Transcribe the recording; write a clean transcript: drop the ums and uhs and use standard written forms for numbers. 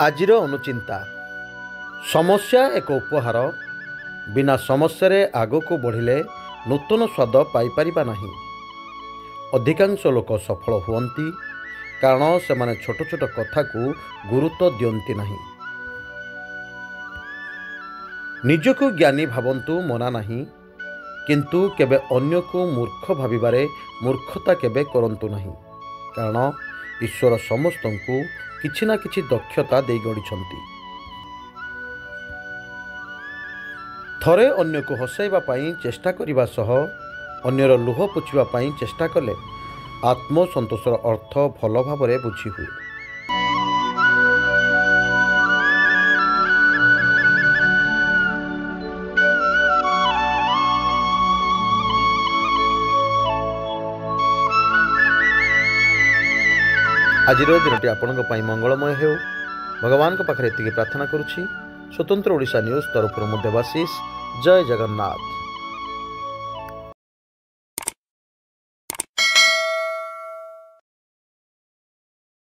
आजिर अनुचिंता समस्या एक उपहार बिना समस्या आग को बढ़िले नूतन स्वाद पाइपर नहीं। अधिकांश लोक सफल हुअन्ति कारण से माने छोट छोट कथा को गुरुत्व दियंती नहीं। निजको ज्ञानी भावंतु मना नहीं, किंतु केबे अन्य को मूर्ख भाविबारे मूर्खता केबे करंतु नहीं। कारण ईश्वर समस्त को किछि ना किछि दक्षता दे गढ़ी। थरे अन्य को हसाइबा पाई चेष्टा करिबा सह अन्यर लुह पोछिबा पाई चेष्टा कले आत्मसंतोषर अर्थ भल भाबरे बुझी हुए। आजिर दिनटी आपणक पई मंगलमय हेउ। भगवान पाखरे एतिके प्रार्थना करुछि। स्वतंत्र ओडिशा न्यूज तरफ मु देवाशीष। जय जगन्नाथ।